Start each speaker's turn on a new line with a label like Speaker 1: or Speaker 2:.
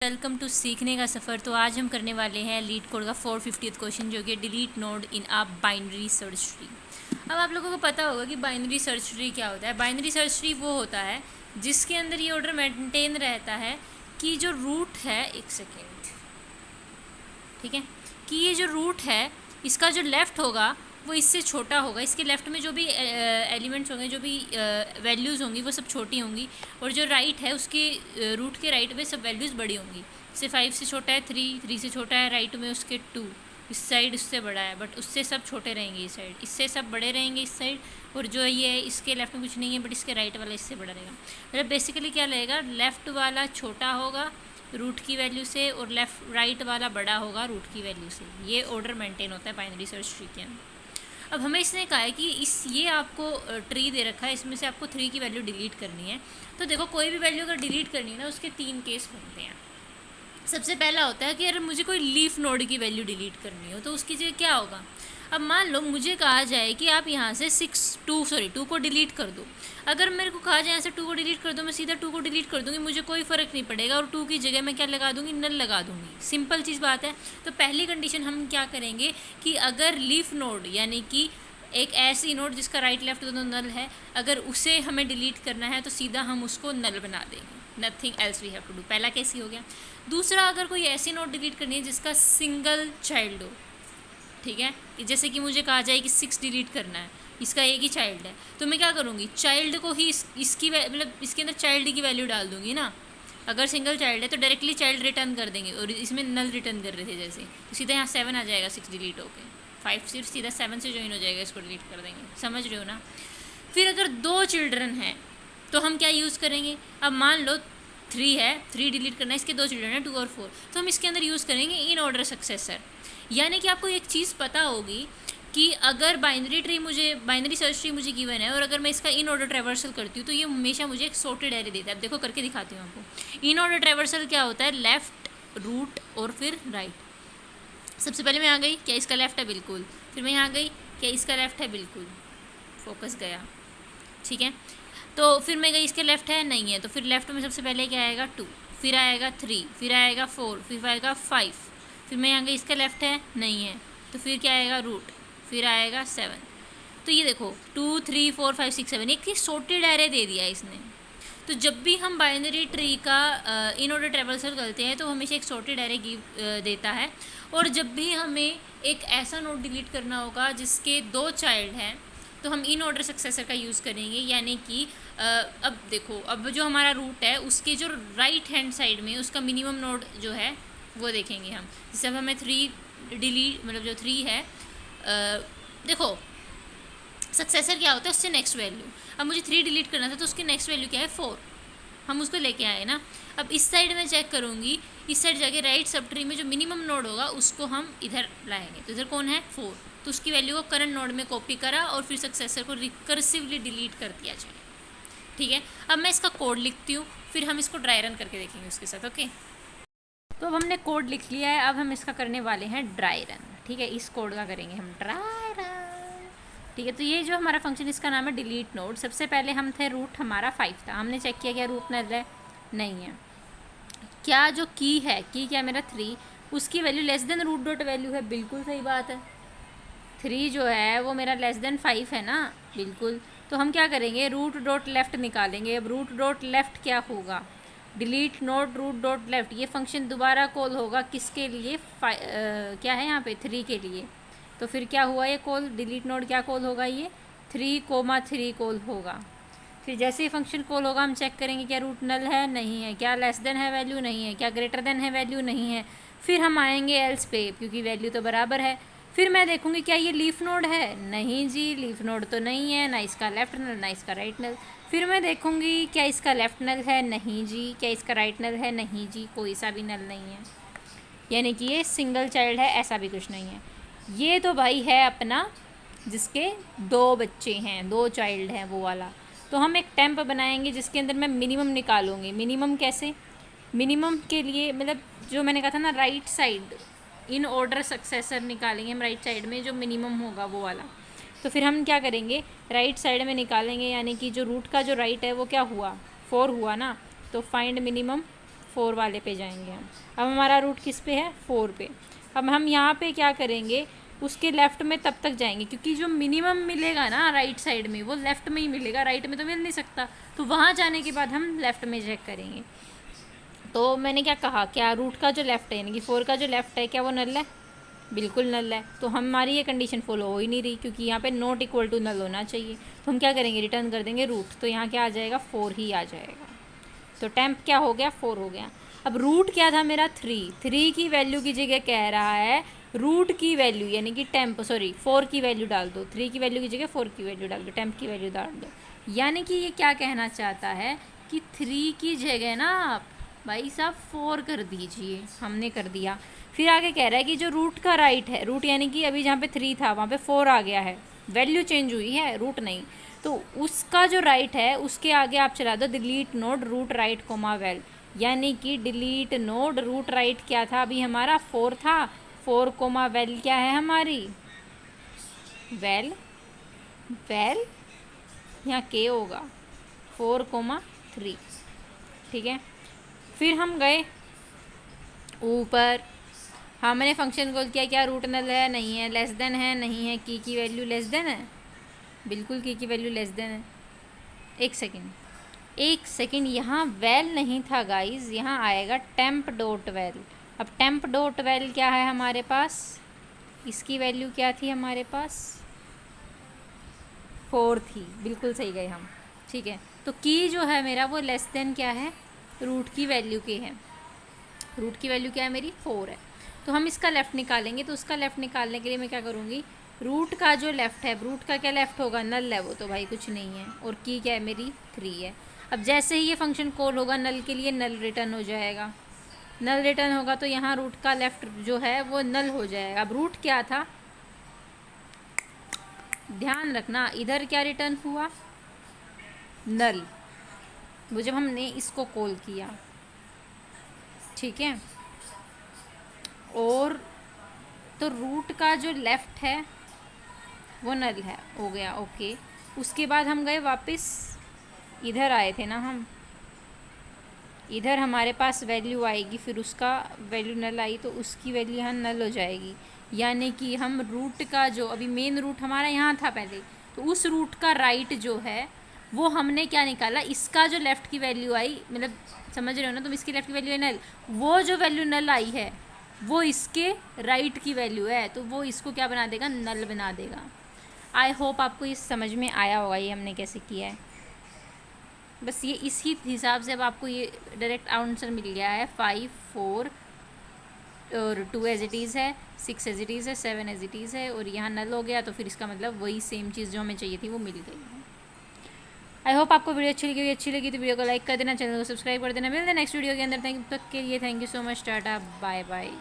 Speaker 1: Welcome to सीखने का सफ़र। तो आज हम करने वाले हैं लीड कोड का 450th क्वेश्चन, जो कि delete node in a binary search tree. अब आप लोगों को पता होगा कि बाइनरी सर्च ट्री क्या होता है। बाइनरी सर्च ट्री वो होता है जिसके अंदर ये ऑर्डर मेंटेन रहता है कि जो रूट है, एक सेकेंड, ठीक है, कि ये जो रूट है इसका जो लेफ़्ट होगा वो इससे छोटा होगा। इसके लेफ़्ट में जो भी एलिमेंट्स होंगे, जो भी वैल्यूज़ होंगी, वो सब छोटी होंगी, और जो राइट है उसके रूट के राइट में सब वैल्यूज़ बड़ी होंगी। जैसे 5 से छोटा है 3 से छोटा है राइट में उसके 2, इस साइड उससे बड़ा है बट उससे सब छोटे रहेंगे, इस साइड इससे सब बड़े रहेंगे इस साइड, और जो ये है इसके लेफ़्ट में कुछ नहीं है बट इसके राइट वाला इससे बड़ा रहेगा। मतलब बेसिकली क्या रहेगा, लेफ़्ट वाला छोटा होगा रूट की वैल्यू से और राइट वाला बड़ा होगा रूट की वैल्यू से। ये ऑर्डर मेंटेन होता है बाइनरी सर्च ट्री के अंदर। अब हमें इसने कहा है कि ये आपको ट्री दे रखा है, इसमें से आपको 3 की वैल्यू डिलीट करनी है। तो देखो, कोई भी वैल्यू अगर डिलीट करनी है ना, उसके 3 केस बनते हैं। सबसे पहला होता है कि अगर मुझे कोई लीफ नोड की वैल्यू डिलीट करनी हो तो उसकी जगह क्या होगा। अब मान लो मुझे कहा जाए कि आप यहाँ से 2 को डिलीट कर दो। अगर मेरे को कहा जाए यहाँ से 2 को डिलीट कर दो, मैं सीधा 2 को डिलीट कर दूँगी, मुझे कोई फ़र्क नहीं पड़ेगा, और 2 की जगह मैं क्या लगा दूँगी, नल लगा दूँगी। सिंपल चीज़ बात है। तो पहली कंडीशन हम क्या करेंगे कि अगर लीफ नोड यानी कि एक ऐसी नोड जिसका राइट लेफ्ट दोनों नल है, अगर उसे हमें डिलीट करना है तो सीधा हम उसको नल बना देंगे। Nothing else we have to do. पहला केस ही हो गया। दूसरा, अगर कोई ऐसी नोड डिलीट करनी है जिसका सिंगल चाइल्ड हो, ठीक है, जैसे कि मुझे कहा जाए कि 6 डिलीट करना है, इसका एक ही चाइल्ड है, तो मैं क्या करूँगी, चाइल्ड को ही इसकी मतलब इसके अंदर चाइल्ड की वैल्यू डाल दूँगी ना। अगर सिंगल चाइल्ड है तो डायरेक्टली चाइल्ड रिटर्न कर देंगे, और इसमें नल रिटर्न कर रहे थे जैसे, तो सीधा यहाँ 7 आ जाएगा 6 डिलीट होके। 5 सिर्फ सीधा 7 से ज्वाइन हो जाएगा, इसको डिलीट कर देंगे। समझ रहे हो ना। फिर अगर 2 चिल्ड्रन हैं तो हम क्या यूज़ करेंगे। अब मान लो 3 है, 3 डिलीट करना है, इसके 2 चिल्ड्रन हैं 2 और 4, तो हम इसके अंदर यूज़ करेंगे इन ऑर्डर सक्सेसर। यानी कि आपको एक चीज़ पता होगी कि अगर बाइनरी सर्च ट्री मुझे गिवन है और अगर मैं इसका इन ऑर्डर ट्रैवर्सल करती हूँ तो ये हमेशा मुझे एक सॉर्टेड एरे देता है। अब देखो करके दिखाती हूँ आपको। इन ऑर्डर ट्रैवर्सल क्या होता है, लेफ़्ट, रूट और फिर राइट। सबसे पहले मैं आ गई, क्या इसका लेफ़्ट है, बिल्कुल। फिर मैं यहाँ गई, क्या इसका लेफ़्ट है, बिल्कुल। फोकस गया, ठीक है। तो फिर मैं गई, इसके लेफ़्ट है, नहीं है, तो फिर लेफ़्ट में सबसे पहले क्या आएगा 2, फिर आएगा 3, फिर आएगा 4, फिर आएगा 5। फिर मैं यहाँ गई, इसका लेफ़्ट है, नहीं है, तो फिर क्या आएगा रूट, फिर आएगा 7। तो ये देखो 2, 3, 4, 5, 6, 7 एक सॉर्टेड एरे दे दिया इसने। तो जब भी हम बाइनरी ट्री का इन ऑर्डर ट्रैवर्सल करते हैं तो हमेशा एक सॉर्टेड एरे देता है। और जब भी हमें एक ऐसा नोड डिलीट करना होगा जिसके 2 चाइल्ड हैं तो हम इन ऑर्डर सक्सेसर का यूज़ करेंगे। यानी कि अब देखो, अब जो हमारा रूट है उसके जो राइट हैंड साइड में उसका मिनिमम नोड जो है वो देखेंगे हम। जैसे अब हमें 3 डिलीट, मतलब जो 3 है, देखो सक्सेसर क्या होता है, उससे नेक्स्ट वैल्यू। अब मुझे 3 डिलीट करना था तो उसकी नेक्स्ट वैल्यू क्या है, 4, हम उसको लेके आए ना। अब इस साइड में चेक करूँगी, इस साइड जाके राइट सब ट्री में जो मिनिमम नोड होगा उसको हम इधर लाएंगे। तो इधर कौन है, 4, तो उसकी वैल्यू को करंट नोड में कॉपी करा और फिर सक्सेसर को रिकर्सिवली डिलीट कर दिया जाए। ठीक है, अब मैं इसका कोड लिखती हूँ, फिर हम इसको ड्राई रन करके देखेंगे उसके साथ। ओके, तो अब हमने कोड लिख लिया है, अब हम इसका करने वाले हैं ड्राई रन। ठीक है, इस कोड का करेंगे हम ड्राई रन। ठीक है, तो ये जो हमारा फंक्शन इसका नाम है डिलीट नोड। सबसे पहले हम थे, रूट हमारा 5 था, हमने चेक किया क्या रूट नल है, नहीं है। क्या जो की है, की क्या मेरा 3, उसकी value less than root dot value है, बिल्कुल सही बात है। 3 जो है वो मेरा लेस देन 5 है ना, बिल्कुल। तो हम क्या करेंगे, रूट डॉट लेफ़्ट निकालेंगे। अब रूट डॉट लेफ़्ट क्या होगा, delete node root dot left. ये फंक्शन दोबारा कॉल होगा किसके लिए, क्या है यहाँ पे 3 के लिए। तो फिर क्या हुआ, ये कॉल डिलीट नोड क्या कॉल होगा, ये 3,3 कॉल होगा। फिर जैसे ही फंक्शन कॉल होगा हम चेक करेंगे क्या रूट नल है, नहीं है, क्या लेस देन है वैल्यू, नहीं है, क्या ग्रेटर देन है वैल्यू, नहीं है। फिर हम आएंगे एल्स पे, क्योंकि वैल्यू तो बराबर है। फिर मैं देखूंगी क्या ये लीफ नोड है, नहीं जी, लीफ नोड तो नहीं है, ना इसका लेफ्ट नल ना इसका राइट नल। फिर मैं देखूंगी क्या इसका लेफ्ट नल है, नहीं जी, क्या इसका राइट नल है, नहीं जी, कोई सा भी नल नहीं है। यानी कि ये सिंगल चाइल्ड है, ऐसा भी कुछ नहीं है। ये तो भाई है अपना जिसके 2 बच्चे हैं, 2 चाइल्ड हैं, वो वाला। तो हम एक टेम्प बनाएंगे जिसके अंदर मैं मिनिमम निकालूंगी। मिनिमम कैसे, मिनिमम के लिए मतलब जो मैंने कहा था ना, right side in order successor निकालेंगे हम, राइट साइड में जो मिनिमम होगा वो वाला। तो फिर हम क्या करेंगे, राइट साइड में निकालेंगे, यानी कि जो रूट का जो राइट है वो क्या हुआ, 4 हुआ ना। तो फाइंड मिनिमम 4 वाले पे जाएंगे हम। अब हमारा रूट किस पे है, 4 पे। अब हम यहाँ पे क्या करेंगे, उसके लेफ़्ट में तब तक जाएंगे क्योंकि जो मिनिमम मिलेगा ना राइट साइड में वो लेफ़्ट में ही मिलेगा, राइट में तो मिल नहीं सकता। तो वहाँ जाने के बाद हम लेफ़्ट में चेक करेंगे। तो मैंने क्या कहा, क्या रूट का जो लेफ़्ट है यानी कि 4 का जो लेफ़्ट है क्या वो नल है, बिल्कुल नल है। तो हमारी ये कंडीशन फॉलो हो ही नहीं रही क्योंकि यहाँ पे नॉट इक्वल टू नल होना चाहिए। तो हम क्या करेंगे, रिटर्न कर देंगे रूट। तो यहाँ क्या आ जाएगा, 4 ही आ जाएगा। तो टेम्प क्या हो गया, 4 हो गया। अब रूट क्या था मेरा, 3 की वैल्यू की जगह कह रहा है रूट की वैल्यू यानी कि टेम्प 4 की वैल्यू डाल दो। 3 की वैल्यू की जगह 4 की वैल्यू डाल दो, टेम्प की वैल्यू डाल दो। यानी कि ये क्या कहना चाहता है कि 3 की जगह ना आप भाई साहब 4 कर दीजिए। हमने कर दिया। फिर आगे कह रहा है कि जो रूट का राइट है, रूट यानी कि अभी जहाँ पे 3 था वहाँ पे 4 आ गया है, वैल्यू चेंज हुई है, रूट नहीं। तो उसका जो राइट है उसके आगे आप चला दो delete node root right comma val. यानी कि डिलीट नोड रूट राइट क्या था, अभी हमारा 4 था, 4 कोमा वेल क्या है हमारी, वेल यहाँ के होगा 4,3। ठीक है। फिर हम गए ऊपर, हमने फंक्शन कॉल किया, क्या रूट नल है, नहीं है, लेस देन है, नहीं है, की वैल्यू लेस देन है, बिल्कुल की वैल्यू लेस देन है। एक सेकेंड यहाँ वेल नहीं था गाइस, यहाँ आएगा टेम्प डॉट वेल। अब टेम्प डॉट वेल क्या है हमारे पास, इसकी वैल्यू क्या थी हमारे पास, 4 थी, बिल्कुल सही गए हम। ठीक है। तो की जो है मेरा वो लेस देन क्या है, रूट की वैल्यू के है। रूट की वैल्यू क्या है मेरी, 4 है। तो हम इसका लेफ़्ट निकालेंगे। तो उसका लेफ़्ट निकालने के लिए मैं क्या करूँगी, रूट का जो लेफ़्ट है, रूट का क्या लेफ़्ट होगा, नल है, वो तो भाई कुछ नहीं है। और की क्या है मेरी, 3 है। अब जैसे ही ये फंक्शन कॉल होगा नल के लिए, नल रिटर्न हो जाएगा। नल रिटर्न होगा तो यहाँ रूट का लेफ़्ट जो है वो नल हो जाएगा। अब रूट क्या था, ध्यान रखना, इधर क्या रिटर्न हुआ, नल, वो जब हमने इसको कॉल किया। ठीक है। और तो रूट का जो लेफ़्ट है वो नल है, हो गया, ओके। उसके बाद हम गए वापस, इधर आए थे ना हम, इधर हमारे पास वैल्यू आएगी, फिर उसका वैल्यू नल आई तो उसकी वैल्यू यहाँ नल हो जाएगी। यानी कि हम रूट का जो अभी मेन रूट हमारा यहाँ था पहले, तो उस रूट का राइट जो है वो हमने क्या निकाला, इसका जो लेफ़्ट की वैल्यू आई, मतलब समझ रहे हो ना तुम, इसकी लेफ़्ट की वैल्यू है नल, वो जो वैल्यू नल आई है वो इसके राइट की वैल्यू है, तो वो इसको क्या बना देगा, नल बना देगा। आई होप आपको ये समझ में आया होगा ये हमने कैसे किया है। बस ये इसी हिसाब से अब आपको ये डायरेक्ट आंसर मिल गया है। 5, 4 और 2 एज इट इज़ है, 6 एज इट इज़ है, 7 एज इट इज़ है, और यहाँ नल हो गया। तो फिर इसका मतलब वही सेम चीज़ जो हमें चाहिए थी वो मिल गई है। आई होप आपको वीडियो अच्छी लगी तो वीडियो को लाइक कर देना, चैनल को सब्सक्राइब कर देना। मिलते हैं नेक्स्ट वीडियो के अंदर। तक के लिए thank you so much, tata, bye bye.